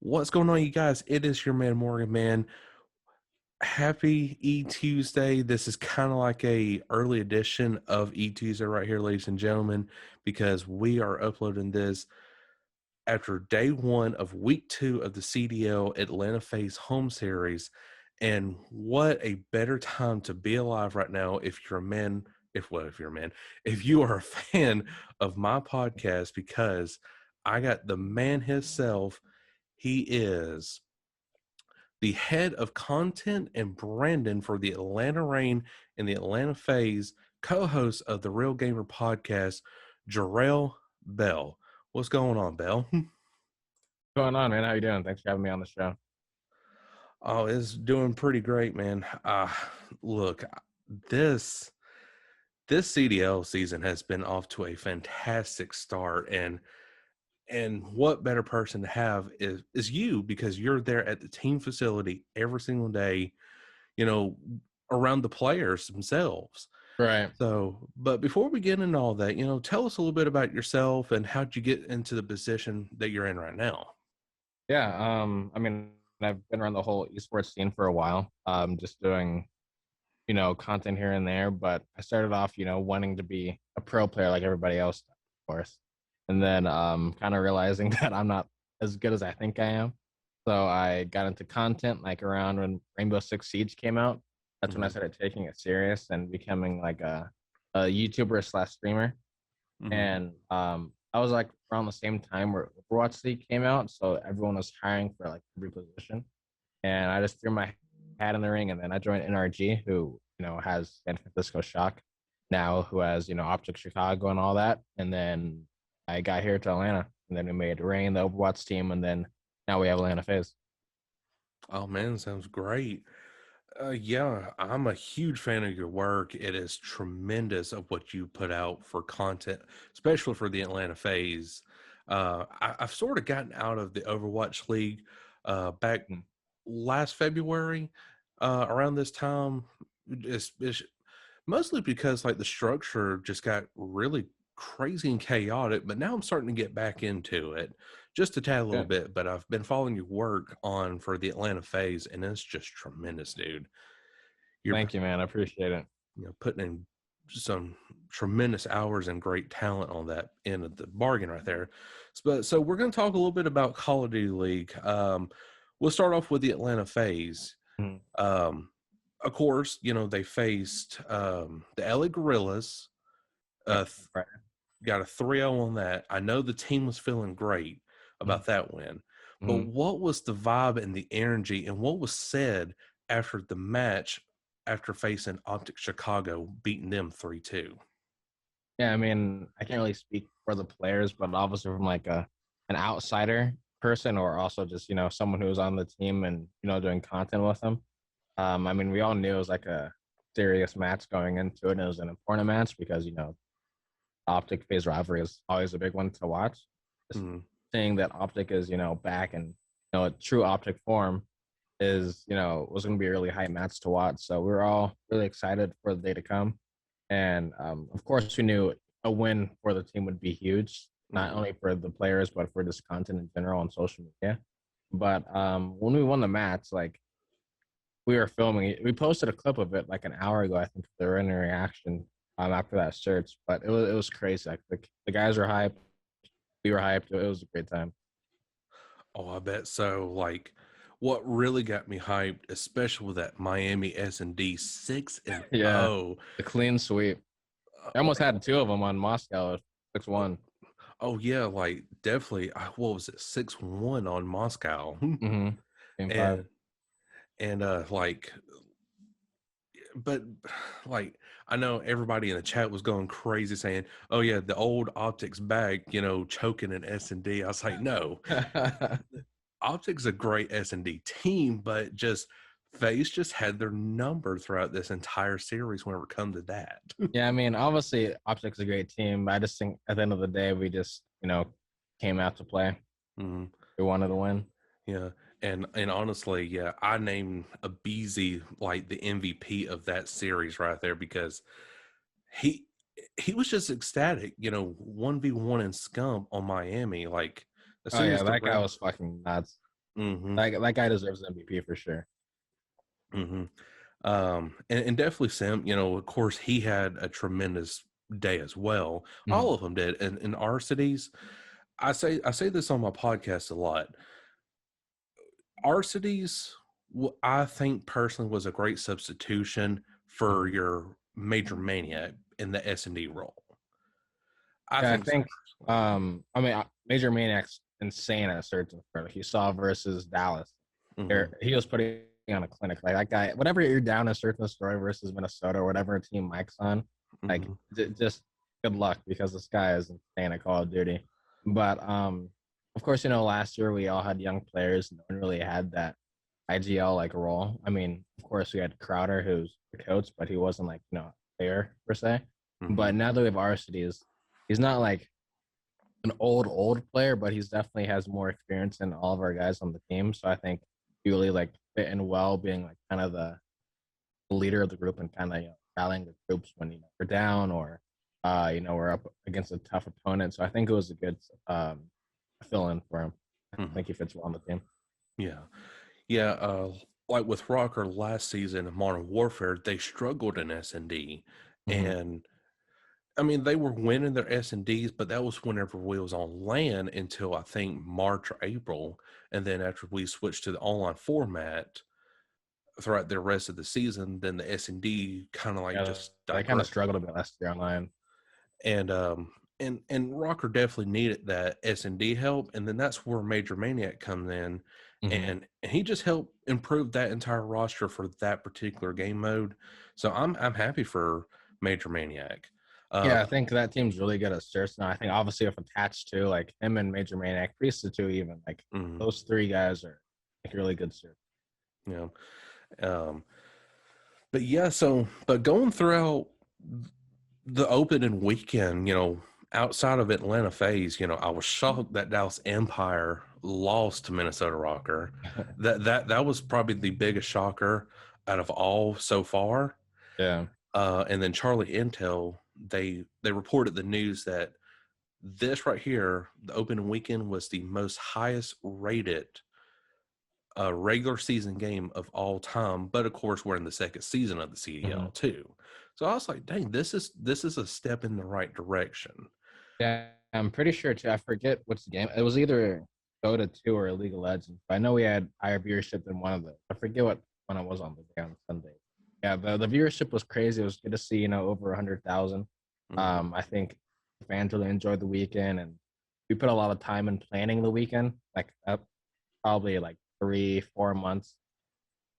What's going on, you guys? It is your man MorganMan. Happy E-Tuesday. This is kind of like a early edition of E-Tuesday right here, ladies and gentlemen, because we are uploading this after day one of week 2 of the CDL Atlanta FaZe home series. And what a better time to be alive right now if you're a man, if you are a fan of my podcast, because I got the man himself. He is the head of content and branding for the Atlanta Reign and the Atlanta FaZe, co-host of the Real Gamer podcast, Jarel Bell. What's going on, Bell? What's going on, man? How you doing? Thanks for having me on the show. Oh, it's doing pretty great, man. Look, this CDL season has been off to a fantastic start, and what better person to have is you, because you're there at the team facility every single day, around the players themselves. Right. So, but before we get into all that, tell us a little bit about yourself and how'd you get into the position that you're in right now? Yeah. I've been around the whole esports scene for a while. Just doing, content here and there. But I started off, wanting to be a pro player like everybody else, of course. And then kind of realizing that I'm not as good as I think I am. So I got into content like around when Rainbow Six Siege came out. That's when I started taking it serious and becoming like a YouTuber slash streamer. Mm-hmm. And I was like around the same time where Overwatch League came out, so everyone was hiring for like every position, and I just threw my hat in the ring, and then I joined NRG, who has San Francisco Shock now, who has OpTic Chicago and all that, and then I got here to Atlanta, and then we made Reign, the Overwatch team, and then now we have Atlanta FaZe. Oh man, sounds great. Yeah, I'm a huge fan of your work. It is tremendous of what you put out for content, especially for the Atlanta FaZe. I've sort of gotten out of the Overwatch League back last February, around this time. It's mostly because like the structure just got really crazy and chaotic, but now I'm starting to get back into it just a tad a little bit. But I've been following your work on for the Atlanta FaZe, and it's just tremendous, dude. Thank you, man. I appreciate it. Putting in some tremendous hours and great talent on that end of the bargain right there. So we're going to talk a little bit about Call of Duty League. We'll start off with the Atlanta FaZe. Of course, they faced the LA Gorillas. Got a 3-0 on that. I know the team was feeling great about that win. But what was the vibe and the energy, and what was said after the match after facing OpTic Chicago, beating them 3-2? Yeah, I mean, I can't really speak for the players, but obviously from like an outsider person, or also just, someone who was on the team and, doing content with them. I mean, we all knew it was like a serious match going into it, and it was an important match because, OpTic FaZe rivalry is always a big one to watch. Seeing that OpTic is, back and, a true OpTic form is, was going to be a really high match to watch. So we were all really excited for the day to come. And of course, we knew a win for the team would be huge, not only for the players, but for just content in general on social media. But when we won the match, like, we were filming it. We posted a clip of it like an hour ago, I think, they were in a reaction after that search. But it was crazy. Like the guys were hyped. We were hyped. It was a great time. Oh, I bet so. Like, what really got me hyped, especially with that Miami S&D 6-0. The clean sweep. I almost had 2 of them on Moscow, 6-1. Oh yeah, like definitely. What was it, 6-1 on Moscow? And like, but like, I know everybody in the chat was going crazy saying, "Oh yeah, the old OpTic's back," choking in S&D. I was like, no, OpTic's a great S&D team, but just FaZe just had their number throughout this entire series whenever it comes to that. Yeah, I mean, obviously, OpTic's a great team. I just think at the end of the day, we just, came out to play. We wanted to win. Yeah. And honestly, yeah, I named aBeZy like the MVP of that series right there, because he was just ecstatic, 1v1 in Scump on Miami. Like, that guy was fucking nuts. Mm-hmm. That guy deserves MVP for sure. Mm-hmm. And definitely Sim, of course he had a tremendous day as well. Mhm. All of them did. And in our cities, I say this on my podcast a lot. Our cities, I think personally was a great substitution for Mhm. your major maniac in the S&D role. I Yeah, I think so think personally. I mean Major Maniac's insane at certain for he saw versus Dallas. Mm-hmm. There he was putting on a clinic. Like that guy, whatever you're down a certain story versus Minnesota or whatever team Mike's on, like Mm-hmm. just good luck because this guy is insane at Call of Duty. But of course, last year we all had young players. No one really had that IGL like role. I mean, of course we had Crowder who's the coach, but he wasn't like a player per se. Mm-hmm. But now that we have varsity, he's not like an old player, but he's definitely has more experience than all of our guys on the team. So I think he really like fit in well, being like kind of the leader of the group and kind of rallying the troops when we're down or we're up against a tough opponent. So I think it was a good fill in for him. I Mm-hmm. think he fits well on the team. Yeah. Yeah, like with Rocker last season in Modern Warfare, they struggled in S&D. Mm-hmm. And I mean, they were winning their S&Ds, but that was whenever we was on LAN until I think March or April. And then after we switched to the online format throughout the rest of the season, then the S&D kind of like Yeah, just they kind of digressed. struggled a bit last year online. And Rocker definitely needed that S&D help, and then that's where Major Maniac comes in, Mm-hmm. and he just helped improve that entire roster for that particular game mode. So I'm happy for Major Maniac. Uh, Yeah, I think that team's really good at search now. I think obviously if attached to like him and Major Maniac, Priest too, even like mm, those three guys are like really good search. you um, but yeah, but going throughout the opening weekend, outside of Atlanta FaZe, I was shocked that Dallas Empire lost to Minnesota Rocker. That was probably the biggest shocker out of all so far. Yeah. And then Charlie Intel, they reported the news that this right here, the opening weekend, was the most highest rated regular season game of all time. But of course, we're in the second season of the Hmm. CDL too. So I was like, dang, this is a step in the right direction. Yeah, I'm pretty sure too. I forget which game. It was either Dota 2 or League of Legends. But I know we had higher viewership than one of them. I forget what one it was on the day on Sunday. Yeah, the viewership was crazy. It was good to see, over 100,000. Mm-hmm. I think fans really enjoyed the weekend, and we put a lot of time in planning the weekend, like probably like 3-4 months.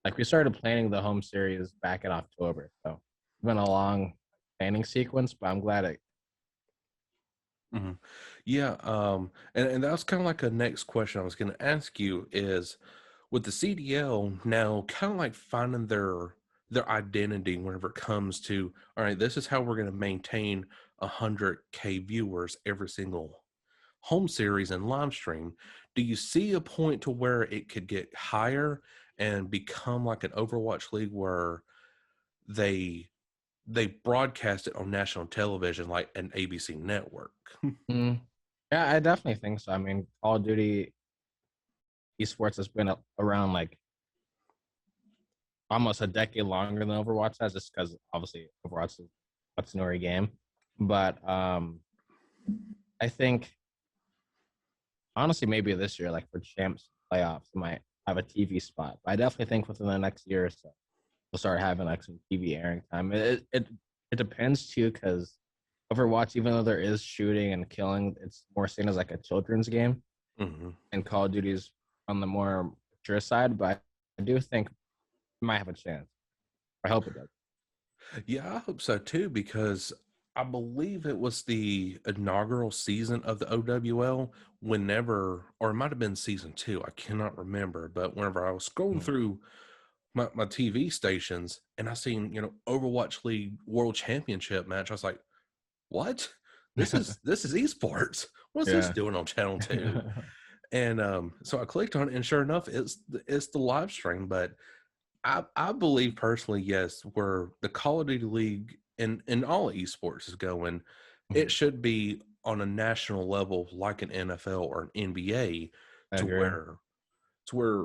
Like we started planning the home series back in October, so it's been a long planning sequence. But I'm glad it. Mm-hmm. Yeah, and that was kind of like a next question I was going to ask you is with the CDL now kind of like finding their identity whenever it comes to all right, this is how we're going to maintain 100K viewers every single home series and live stream. Do you see a point to where it could get higher and become like an Overwatch League where they they broadcast it on national television like an ABC network? Mm, yeah, I definitely think so. I mean, Call of Duty esports has been around like almost a decade longer than Overwatch has, just because obviously Overwatch is what's newer game. But I think honestly, maybe this year, like for champs playoffs, might have a TV spot. But I definitely think within the next year or so, we'll start having like some TV airing time. It depends too, because Overwatch, even though there is shooting and killing, it's more seen as like a children's game, Mm-hmm. and Call of Duty's on the more mature side. But I do think it might have a chance. I hope it does. Yeah, I hope so too, because I believe it was the inaugural season of the OWL whenever, or it might have been season two, I cannot remember, but whenever I was scrolling Mhm. through my TV stations and I seen, Overwatch League World Championship match, I was like, what? This is esports. What's this Yeah. doing on channel two? And so I clicked on it and sure enough, it's the live stream, but I believe personally, yes, where the Call of Duty League and all esports is going, it Mhm. should be on a national level like an NFL or an NBA I to agree. to where,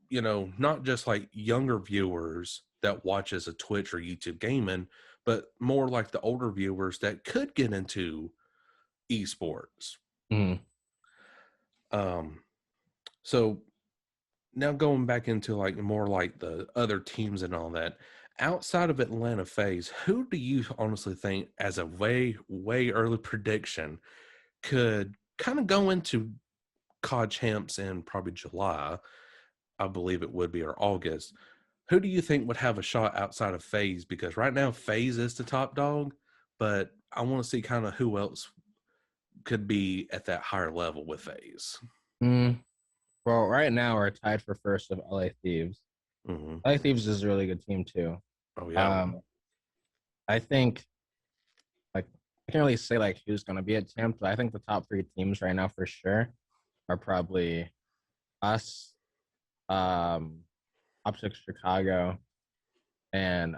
you know, not just like younger viewers that watches a Twitch or YouTube gaming, but more like the older viewers that could get into esports. Mhm. Um, so now going back into like more like the other teams and all that, outside of Atlanta FaZe, who do you honestly think, as a way early prediction, could kind of go into COD champs in probably July? I believe it would be, or August. Who do you think would have a shot outside of FaZe? Because right now FaZe is the top dog, but I want to see kind of who else could be at that higher level with FaZe. Mm. Well, right now we're tied for first of LA Thieves. Mm-hmm. LA Thieves is a really good team too. Oh yeah. I think like I can't really say like who's gonna be a champ, but I think the top three teams right now for sure are probably us, um, OpTic Chicago, and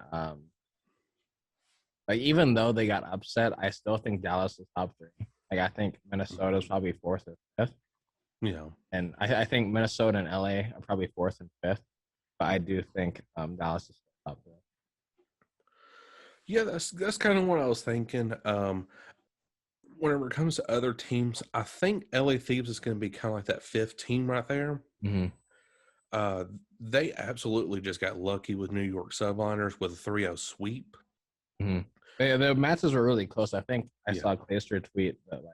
like even though they got upset, I still think Dallas is top three. Like I think Minnesota is probably fourth or fifth, Yeah. and I think Minnesota and LA are probably fourth and fifth. But I do think Dallas is top three. Yeah, that's kind of what I was thinking. Whenever it comes to other teams, I think LA Thieves is going to be kind of like that fifth team right there. Mm-hmm. Uh, they absolutely just got lucky with New York Subliners with a 3-0 sweep. Mm-hmm. The matches were really close. I think I Yeah. saw Clayster tweet that like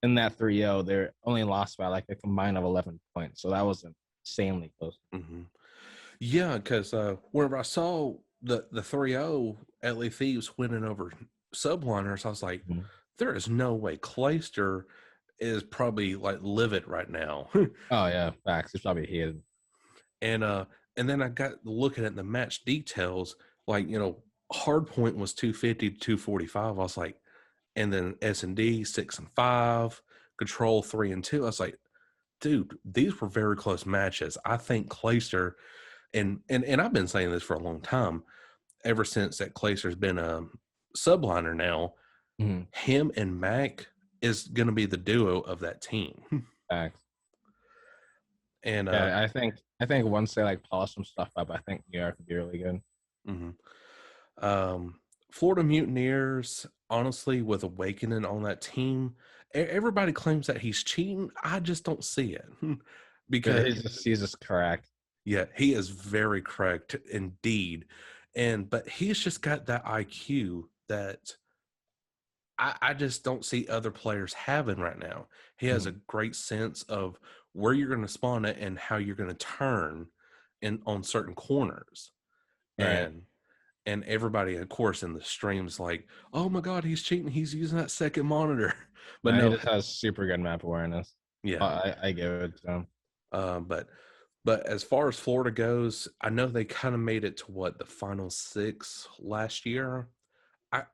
in that 3-0, they're only lost by like a combined of 11 points. So that was insanely close. Mm-hmm. Yeah, because whenever I saw the 3-0 LA Thieves winning over Subliners, I was like, Mhm. there is no way Clayster is probably like livid right now. Oh yeah, facts. It's probably hated. and uh and then I got looking at the match details, like, you know, hardpoint was 250 to 245. I was like, and then S&D 6-5, control 3-2. I was like, dude, these were very close matches. I think Clayster, and I've been saying this for a long time, ever since that Clayster's been a subliner now, Mm-hmm. him and Mac is going to be the duo of that team. Facts. and Yeah, I think once they like polish some stuff up, I think New York would be really good. mhm. um, Florida Mutineers, honestly, with Awakening on that team, everybody claims that he's cheating. I just don't see it. Yeah, because he's just correct. yeah, he is very correct indeed. But he's just got that IQ that I just don't see other players having right now. He has a Mm-hmm. great sense of where you're going to spawn it and how you're going to turn in on certain corners. Right. And everybody, of course, in the streams like, oh my god, he's cheating, he's using that second monitor. But No, he no, just has super good map awareness. yeah. I give it to him. But as far as Florida goes, I know they kind of made it to what, the final six last year. I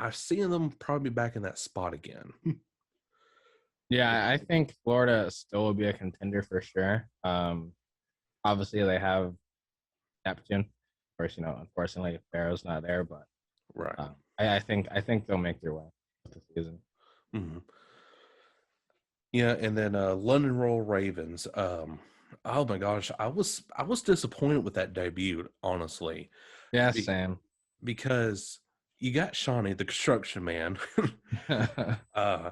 I've seen them probably back in that spot again. Yeah, I think Florida still will be a contender for sure. Obviously they have Neptune. Of course, unfortunately Pharaoh's not there, but Right. I think they'll make their way with the season. Mhm. Yeah, and then London Royal Ravens. Oh my gosh, I was disappointed with that debut, honestly, Yeah, be, same. because you got Shawnee, the construction man. uh,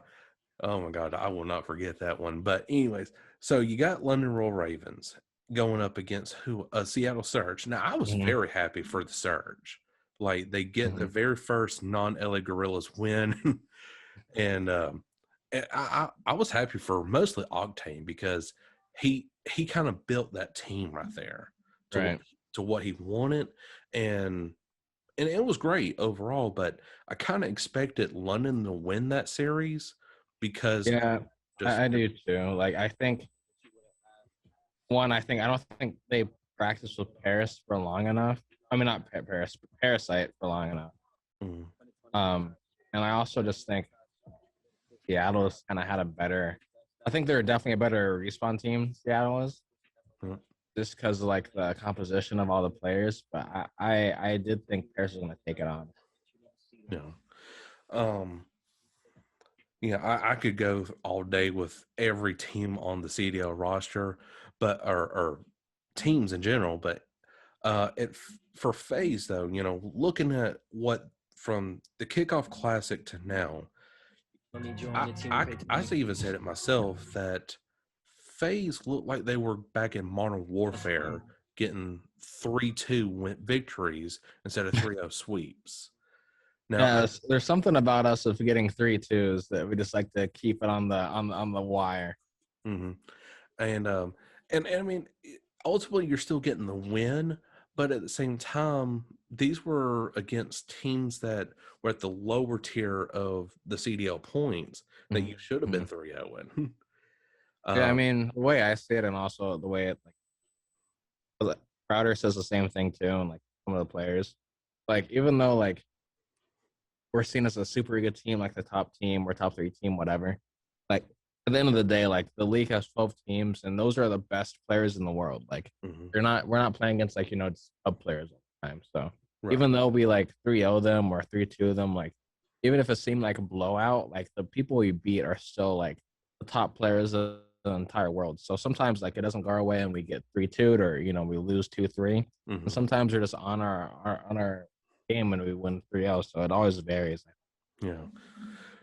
oh my god, I will not forget that one. But anyways, so you got London Royal Ravens going up against who? Seattle Surge. Now I was Mhm, very happy for the Surge. Like, they get the mhm. very first non-LA Gorillas win, and I was happy for mostly Octane, because he kind of built that team right there to what Right. he wanted, and it was great overall. But I kind of expected London to win that series because Yeah, just I do too. Like I think I don't think they practiced with Paris for long enough. I mean, not Paris, Parasite for long enough. mm, Um, and I also just think Seattle's kind of had a better. I think they're definitely a better respawn team. Seattle is mm, just because of like the composition of all the players. But I did think Paris was going to take it on. yeah. Um, Yeah, I could go all day with every team on the CDL roster, but or teams in general. But for FaZe though, looking at what from the kickoff classic to now, I even said it myself that FaZe looked like they were back in Modern Warfare, getting 3-2 victories instead of 3-0 sweeps. Now, Yeah, there's something about us of getting 3-2s that we just like to keep it on the wire. mm-hmm. and I mean, ultimately you're still getting the win, but at the same time, these were against teams that were at the lower tier of the CDL points that you should have Mm-hmm. been 3-0 in. Yeah, I um, mean the way I see it, and also the way it like Crowder says the same thing too, and like some of the players, like even though like we're seen as a super good team, like the top team or top three team, whatever. Like at the end of the day, like the league has 12 teams, and those are the best players in the world. Like mhm, we're not playing against like just sub players all the time. So right. even though we like 3-0 them or 3-2 them, like even if it seemed like a blowout, like the people we beat are still like the top players of the entire world. So sometimes like it doesn't go our way and we get 3-2 or we lose 2-3. And Mhm. sometimes we're just on our game when we win 3-0. So it always varies. Yeah.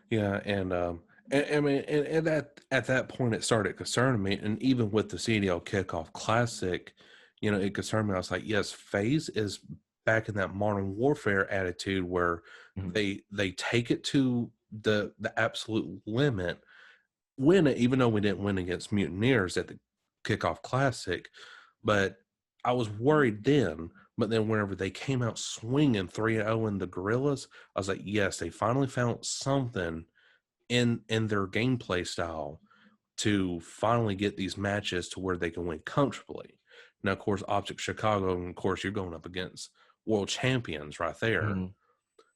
Yeah, and I mean, and at that point, it started concerning me. And even with the CDL Kickoff Classic, it concerned me. I was like, yes, FaZe is back in that Modern Warfare attitude where Mhm. they take it to the absolute limit, win it, even though we didn't win against Mutineers at the Kickoff Classic. But I was worried then. But then whenever they came out swinging 3-0 in the Gorillas, I was like, yes, they finally found something in their gameplay style to finally get these matches to where they can win comfortably. Now, of course, OpTic Chicago, and of course, you're going up against world champions right there. Mhm.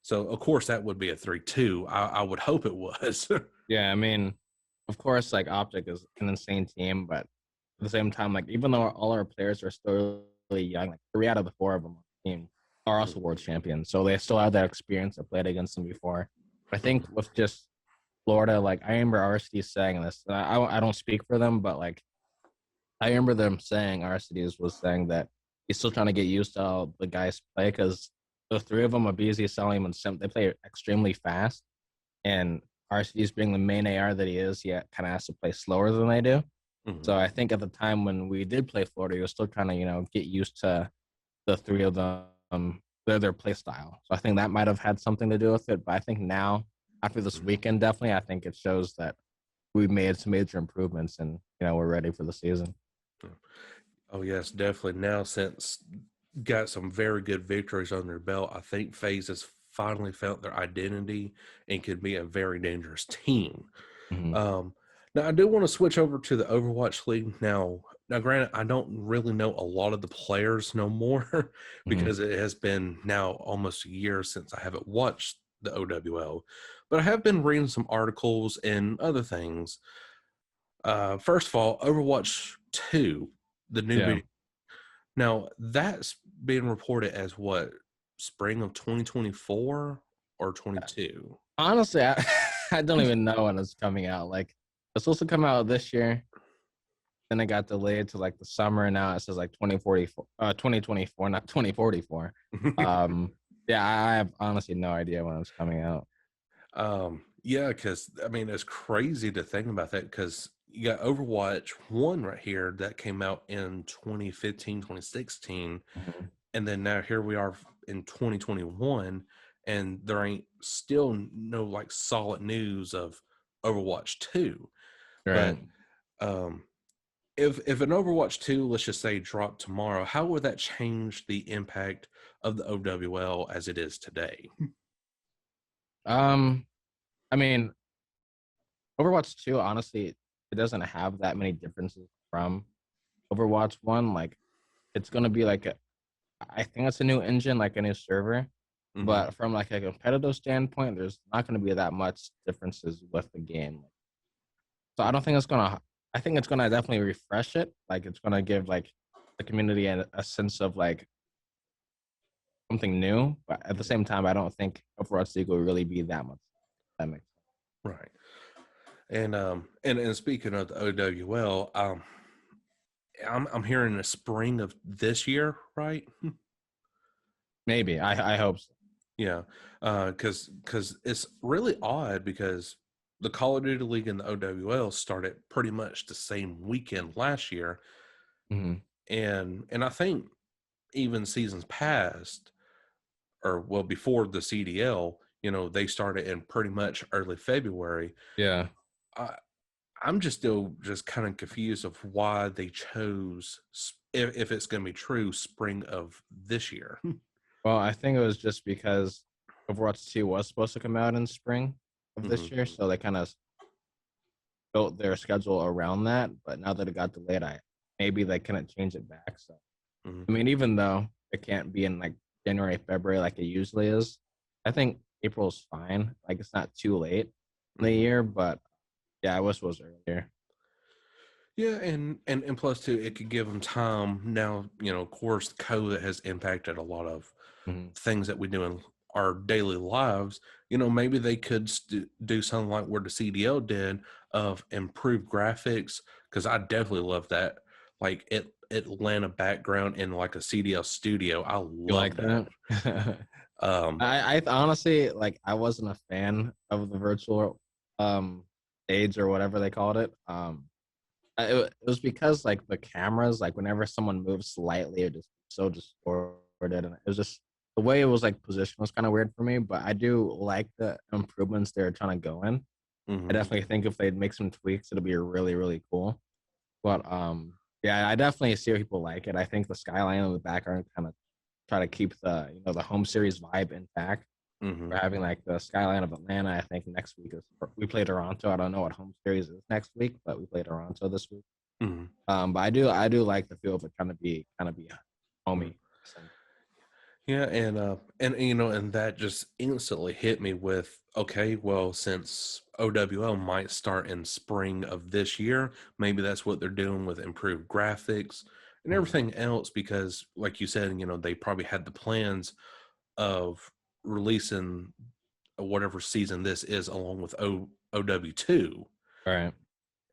So, of course, that would be a 3-2. I would hope it was. Yeah, I mean, of course, like OpTic is an insane team, but at the same time, like even though all our players are still really young, like 3 out of the 4 of them on the team are also world champions, so they still have that experience. I played against them before. I think with just Florida, like I remember RSD saying this. And I don't speak for them, but like I remember them saying RSD was saying that he's still trying to get used to how the guys play because the 3 of them are busy selling and Sim. They play extremely fast, and RCD's being the main AR that he is, he kind of has to play slower than they do. Mhm. So I think at the time when we did play Florida, he was still trying to, get used to the 3 of them, their play style. So I think that might have had something to do with it. But I think now, after this weekend, definitely, I think it shows that we made some major improvements and, we're ready for the season. Oh, yes, definitely. Now, since got some very good victories on their belt, I think FaZe has finally found their identity and could be a very dangerous team. Mm-hmm. Um, Now, I do want to switch over to the Overwatch League. Now, granted, I don't really know a lot of the players no more Mm-hmm. because it has been now almost a year since I haven't watched the OWL, but I have been reading some articles and other things. First of all, Overwatch 2, the new Yeah. video. Now, that's being reported as what, spring of 2024 or 22? Honestly, I don't even know when it's coming out. Like, it's supposed to come out this year. Then it got delayed to like the summer, and now it says like 2044, 2024, not 2044. Yeah, I have honestly no idea when it's coming out. Yeah, because I mean, it's crazy to think about that because you got Overwatch 1 right here that came out in 2015, 2016, Mhm. and then now here we are in 2021, and there ain't still no like solid news of Overwatch 2. But Right. um, if an Overwatch 2, let's just say, dropped tomorrow, how would that change the impact of the OWL as it is today? Um, I mean, Overwatch 2, honestly, it doesn't have that many differences from Overwatch 1. Like, it's gonna be like I think it's a new engine, like a new server. Hmm. But from like a competitive standpoint, there's not gonna be that much differences with the game. So I don't think it's gonna. I think it's gonna definitely refresh it. Like it's gonna give like the community a sense of like something new. But at the same time, I don't think Overwatch League will really be that much. That makes sense. Right. And speaking of the OWL, I'm hearing the spring of this year, right? Maybe I hope so. Yeah, because it's really odd because the Call of Duty League and the OWL started pretty much the same weekend last year, Mhm. and I think even seasons past, or well before the CDL, they started in pretty much early February. Yeah. I, I'm just still just kind of confused of why they chose, if it's going to be true, spring of this year. Well, I think it was just because Overwatch 2 was supposed to come out in spring of this Hmm. year, so they kind of built their schedule around that. But now that it got delayed, I maybe they couldn't change it back. So Hmm. I mean, even though it can't be in like January, February like it usually is, I think April's fine. Like it's not too late in the Hmm. year, but yeah, I wish it was earlier. Yeah, and plus too, it could give them time. Now, of course, COVID has impacted a lot of Mhm. things that we do in our daily lives. Maybe they could do something like what the CDL did of improved graphics, because I definitely love that. Like Atlanta background in like a CDL studio. I You love like that. that? Um, I honestly like I wasn't a fan of the virtual stage or whatever they called it. It was because like the cameras, like whenever someone moves slightly, it just so distorted, and it was just the way it was like positioned was kind of weird for me. But I do like the improvements they're trying to go in. I mhm. definitely think if they'd make some tweaks, it'll be really really cool. But yeah, I definitely see how people like it. I think the skyline in the background kind of try to keep the the home series vibe intact. We're Mhm. having like the skyline of Atlanta. I think next week is we play Toronto. I don't know what home series is next week, but we play Toronto this week. Mhm. But I do like the feel of it kind of be Mhm. homey. Yeah, and that just instantly hit me with, okay, well, since OWL might start in spring of this year, maybe that's what they're doing with improved graphics and Mhm. everything else, because like you said, they probably had the plans of releasing whatever season this is along with OW2, All right.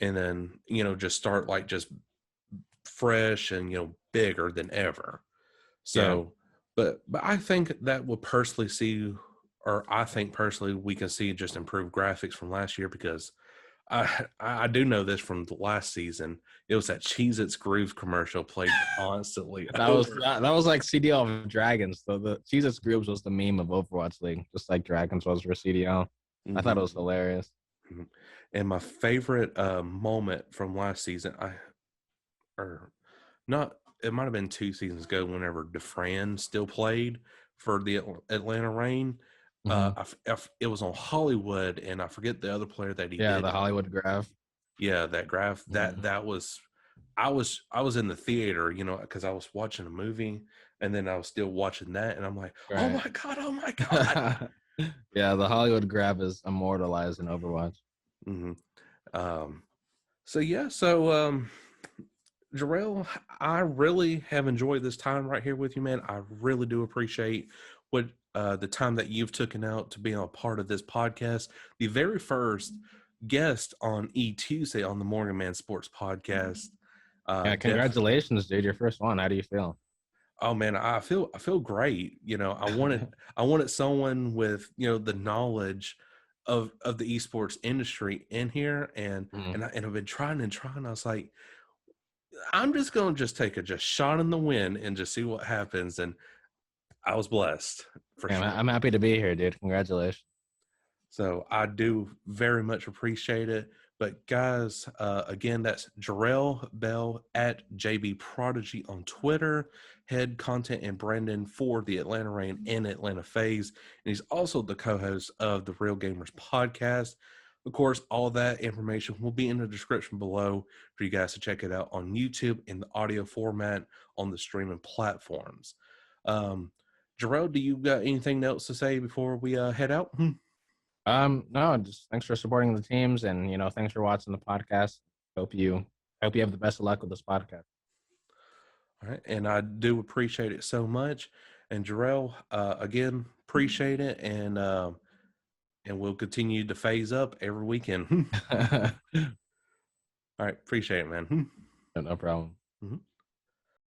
and then, just start like just fresh and, bigger than ever. Yeah. So, but I think that we'll personally see, or I think personally we can see just improved graphics from last year, because I do know this from the last season. It was that Cheez Its Groove commercial played constantly That was over. that, that was like CDL of Dragons. So the Jesus Groups was the meme of Overwatch League, just like Dragons was for CDL. I thought Hmm. it was hilarious. And my favorite moment from last season, or not, it might have been 2 seasons ago, whenever DeFran still played for the Atlanta Reign. Hmm. It was on Hollywood, and I forget the other player that he Yeah, did. the Hollywood Graph. Yeah, that graph, that Hmm. that was, I was in the theater, because I was watching a movie, and then I was still watching that, and I'm like, oh Right. my god, oh my god. Yeah, the Hollywood Graph is immortalized in Overwatch. Hmm. Um, so yeah, so Jarrell, I really have enjoyed this time right here with you, man. I really do appreciate what the time that you've taken out to be a part of this podcast. The very first guest on Tuesday on the MorganMan Sports Podcast. Yeah, Def congratulations, dude. Your first one. How do you feel? Oh man, I feel great. I wanted someone with, the knowledge of the esports industry in here, and Mhm. and I, and I've been trying and trying. I was like, I'm just gonna just take a just shot in the wind and just see what happens. And I was blessed for Yeah, sure. I'm happy to be here, dude. Congratulations. So I do very much appreciate it. But guys, again, that's Jarel Bell at JB Prodigy on Twitter, head content and branding for the Atlanta Reign and Atlanta FaZe. And he's also the co-host of the Real Gamers podcast. Of course, all that information will be in the description below for you guys to check it out on YouTube in the audio format on the streaming platforms. Um, Jarrell, do you got anything else to say before we head out? No, just thanks for supporting the teams, and thanks for watching the podcast. Hope you hope you have the best of luck with this podcast. All right, and I do appreciate it so much. And Jarrell, again, appreciate it. And and we'll continue to phase up every weekend. All right, appreciate it, man. No problem. Mhm.